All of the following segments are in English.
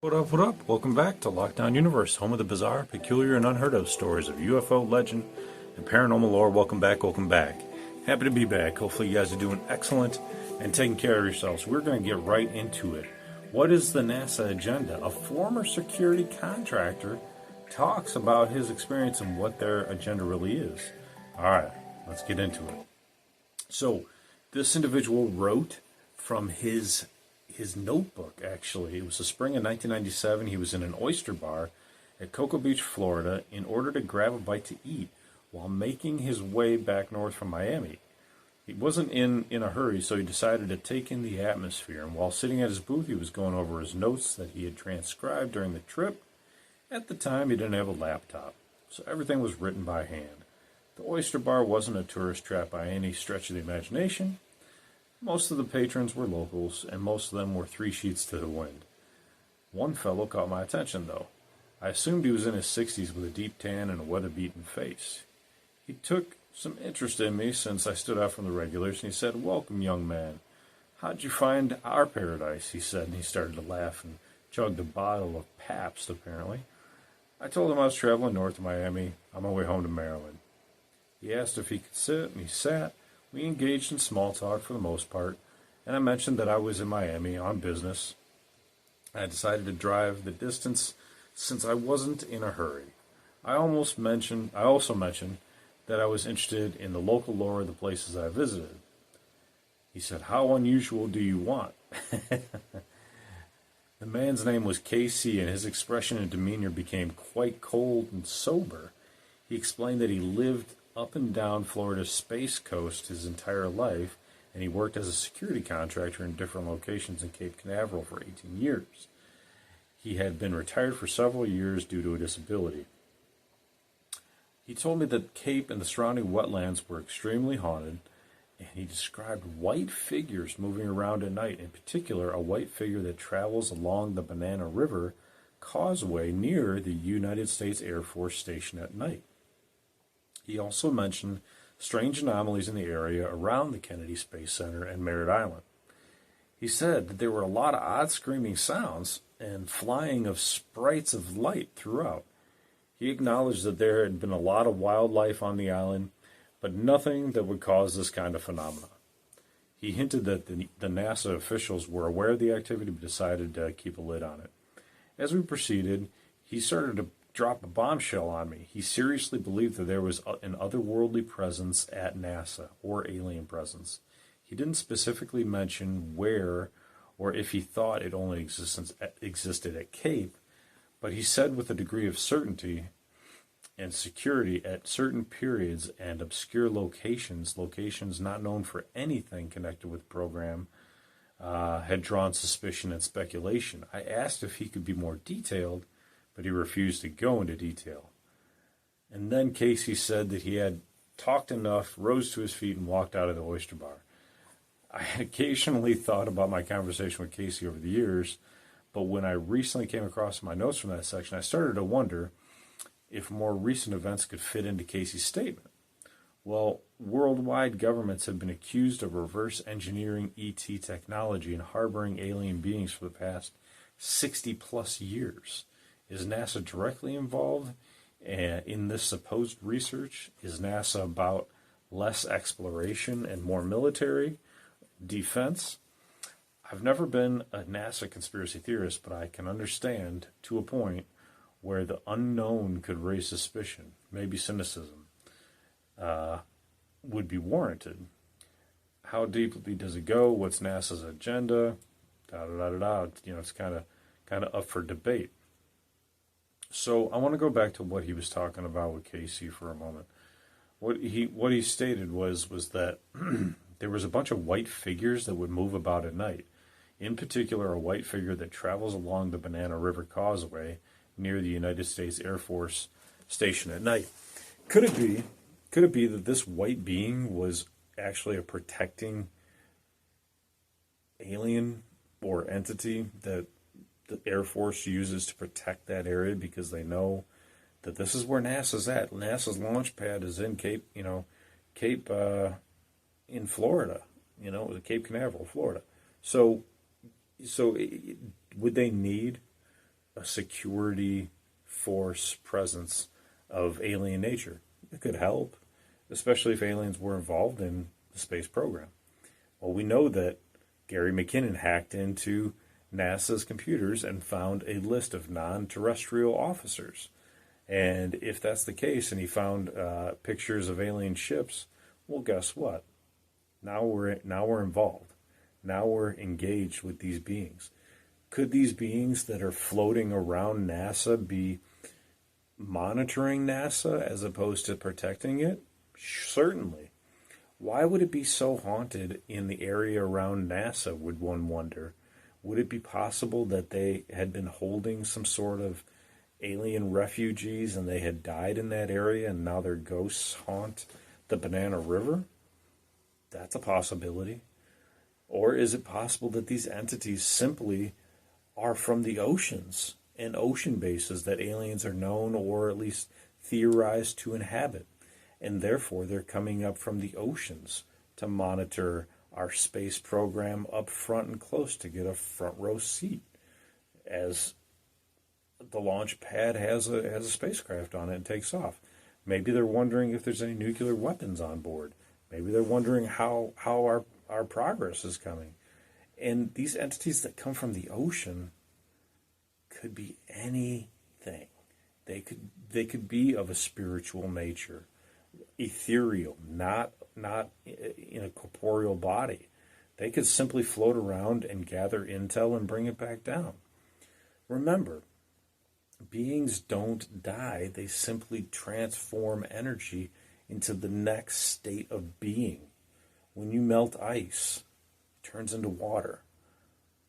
What up, what up? Welcome back to Lockdown Universe, home of the bizarre, peculiar, and unheard of stories of UFO legend and paranormal lore. Welcome back, welcome back. Happy to be back. Hopefully you guys are doing excellent and taking care of yourselves. We're going to get right into it. What is the NASA agenda? A former security contractor talks about his experience and what their agenda really is. All right, let's get into it. So, this individual wrote from his notebook, actually. It was the spring of 1997. He was in an oyster bar at Cocoa Beach, Florida, in order to grab a bite to eat while making his way back north from Miami. He wasn't in a hurry, so he decided to take in the atmosphere. And while sitting at his booth, he was going over his notes that he had transcribed during the trip. At the time, he didn't have a laptop, so everything was written by hand. The oyster bar wasn't a tourist trap by any stretch of the imagination. Most of the patrons were locals, and most of them were 3 sheets to the wind. One fellow caught my attention, though. I assumed he was in his 60s with a deep tan and a weather-beaten face. He took some interest in me since I stood out from the regulars, and he said, "Welcome, young man. How'd you find our paradise?" he said, and he started to laugh and chugged a bottle of Pabst, apparently. I told him I was traveling north to Miami on my way home to Maryland. He asked if he could sit, and he sat. We engaged in small talk for the most part, and I mentioned that I was in Miami on business. I decided to drive the distance since I wasn't in a hurry. I also mentioned that I was interested in the local lore of the places I visited. He said, "How unusual do you want?" The man's name was KC, and his expression and demeanor became quite cold and sober. He explained that he lived up and down Florida's Space Coast his entire life, and he worked as a security contractor in different locations in Cape Canaveral for 18 years. He had been retired for several years due to a disability. He told me that Cape and the surrounding wetlands were extremely haunted, and he described white figures moving around at night, in particular a white figure that travels along the Banana River causeway near the United States Air Force Station at night. He also mentioned strange anomalies in the area around the Kennedy Space Center and Merritt Island. He said that there were a lot of odd screaming sounds and flying of sprites of light throughout. He acknowledged that there had been a lot of wildlife on the island, but nothing that would cause this kind of phenomena. He hinted that the NASA officials were aware of the activity but decided to keep a lid on it. As we proceeded, he started to drop a bombshell on me. He seriously believed that there was an otherworldly presence at NASA, or alien presence. He didn't specifically mention where or if he thought it only existed at Cape, but he said with a degree of certainty and security at certain periods and obscure locations not known for anything connected with the program, had drawn suspicion and speculation. I asked if he could be more detailed, but he refused to go into detail. And then Casey said that he had talked enough, rose to his feet, and walked out of the oyster bar. I had occasionally thought about my conversation with Casey over the years, but when I recently came across my notes from that section, I started to wonder if more recent events could fit into Casey's statement. Well, worldwide governments have been accused of reverse engineering ET technology and harboring alien beings for the past 60-plus years. Is NASA directly involved in this supposed research? Is NASA about less exploration and more military defense? I've never been a NASA conspiracy theorist, but I can understand to a point where the unknown could raise suspicion, maybe cynicism, would be warranted. How deeply does it go? What's NASA's agenda? It's kind of up for debate. So I want to go back to what he was talking about with Casey for a moment. What he stated was that there was a bunch of white figures that would move about at night. In particular, a white figure that travels along the Banana River Causeway near the United States Air Force Station at night. Could it be that this white being was actually a protecting alien or entity that the Air Force uses to protect that area because they know that this is where NASA's at. NASA's launch pad is in Cape in Florida, Cape Canaveral, Florida. So would they need a security force presence of alien nature. It could help, especially if aliens were involved in the space program. Well, we know that Gary McKinnon hacked into NASA's computers and found a list of non-terrestrial officers. And if that's the case, and he found pictures of alien ships, well, guess what? Now we're involved. Now we're engaged with these beings. Could these beings that are floating around NASA be monitoring NASA as opposed to protecting it? Certainly. Why would it be so haunted in the area around NASA, would one wonder? Would it be possible that they had been holding some sort of alien refugees and they had died in that area and now their ghosts haunt the Banana River? That's a possibility. Or is it possible that these entities simply are from the oceans and ocean bases that aliens are known or at least theorized to inhabit? And therefore they're coming up from the oceans to monitor our space program up front and close to get a front row seat as the launch pad has a spacecraft on it and takes off. Maybe they're wondering if there's any nuclear weapons on board. Maybe they're wondering how our progress is coming. And these entities that come from the ocean could be anything. They could be of a spiritual nature, ethereal, not in a corporeal body. They could simply float around and gather intel and bring it back down. Remember, beings don't die. They simply transform energy into the next state of being. When you melt ice, it turns into water.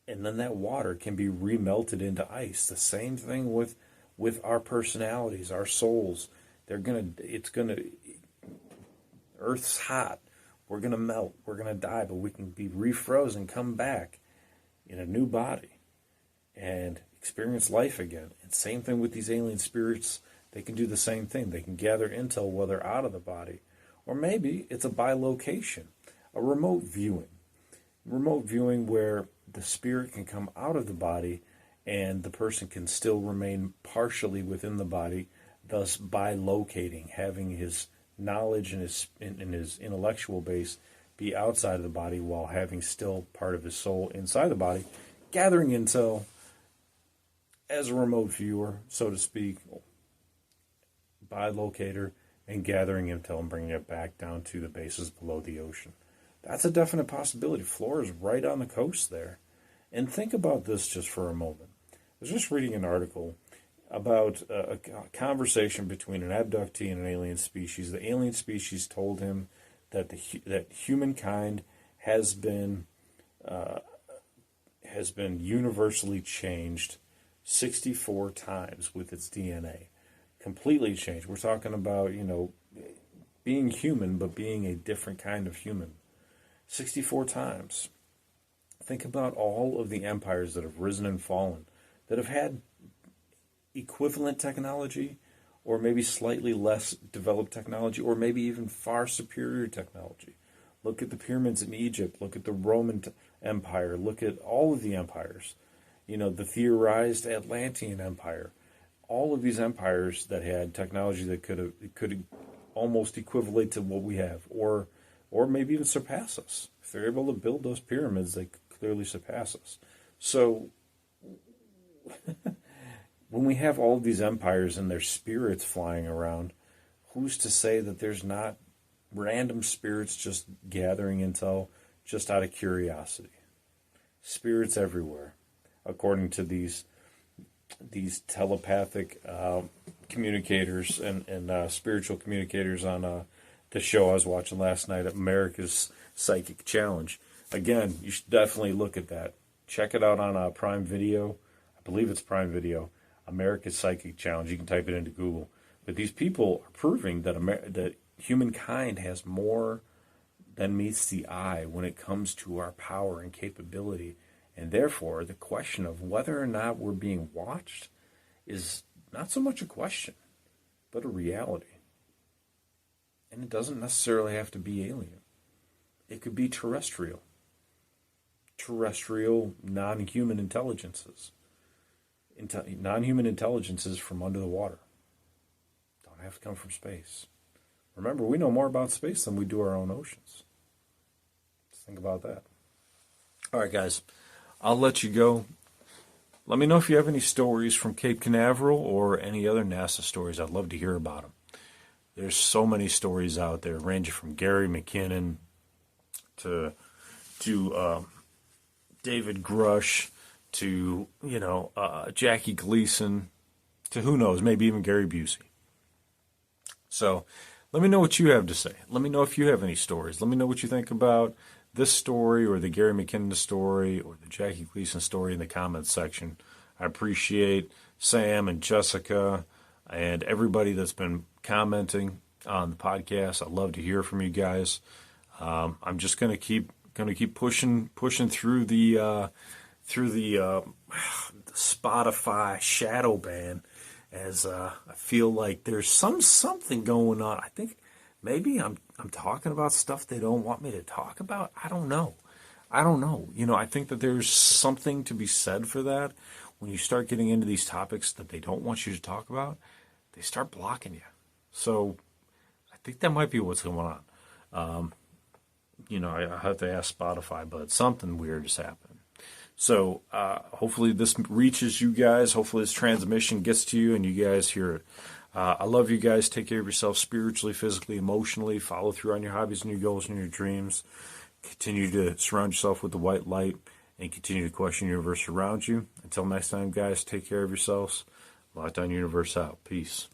And then that water can be remelted into ice. The same thing with our personalities, our souls. Earth's hot. We're going to melt. We're going to die, but we can be refrozen, come back in a new body and experience life again. And same thing with these alien spirits. They can do the same thing. They can gather intel while they're out of the body. Or maybe it's a bilocation, a remote viewing. Remote viewing where the spirit can come out of the body and the person can still remain partially within the body, thus bilocating, having his knowledge and his intellectual base be outside of the body while having still part of his soul inside the body, gathering intel as a remote viewer, so to speak, bilocator, and gathering intel and bringing it back down to the bases below the ocean. That's a definite possibility. Florida's right on the coast there. And think about this just for a moment. I was just reading an article about a conversation between an abductee and an alien species. The alien species told him that that humankind has been universally changed 64 times with its DNA. Completely changed. We're talking about, being human, but being a different kind of human. 64 times. Think about all of the empires that have risen and fallen, that have had equivalent technology, or maybe slightly less developed technology, or maybe even far superior technology. Look at the pyramids in Egypt. Look at the Roman Empire. Look at all of the empires. The theorized Atlantean Empire. All of these empires that had technology that could almost equivalent to what we have, or maybe even surpass us. If they're able to build those pyramids, they clearly surpass us. So when we have all of these empires and their spirits flying around, who's to say that there's not random spirits just gathering intel just out of curiosity? Spirits everywhere, according to these telepathic communicators and spiritual communicators on the show I was watching last night, America's Psychic Challenge. Again, you should definitely look at that. Check it out on Prime Video. I believe it's Prime Video. America's Psychic Challenge. You can type it into Google. But these people are proving that humankind has more than meets the eye when it comes to our power and capability. And therefore, the question of whether or not we're being watched is not so much a question, but a reality. And it doesn't necessarily have to be alien. It could be terrestrial non-human intelligences. non-human intelligences from under the water. Don't have to come from space. Remember, we know more about space than we do our own oceans. Let's think about that. All right, guys, I'll let you go. Let me know if you have any stories from Cape Canaveral or any other NASA stories. I'd love to hear about them. There's so many stories out there, ranging from Gary McKinnon to David Grush to, Jackie Gleason to who knows, maybe even Gary Busey. So let me know what you have to say. Let me know if you have any stories. Let me know what you think about this story or the Gary McKinnon story or the Jackie Gleason story in the comments section. I appreciate Sam and Jessica and everybody that's been commenting on the podcast. I love to hear from you guys. I'm just going to keep pushing through the Spotify shadow ban, as I feel like there's something going on. I think maybe I'm talking about stuff they don't want me to talk about. I don't know. I think that there's something to be said for that. When you start getting into these topics that they don't want you to talk about, they start blocking you. So I think that might be what's going on. I have to ask Spotify, but something weird has happened. So hopefully this reaches you guys. Hopefully this transmission gets to you and you guys hear it. I love you guys. Take care of yourself spiritually, physically, emotionally. Follow through on your hobbies and your goals and your dreams. Continue to surround yourself with the white light and continue to question the universe around you. Until next time, guys, take care of yourselves. Lockdown Universe out. Peace.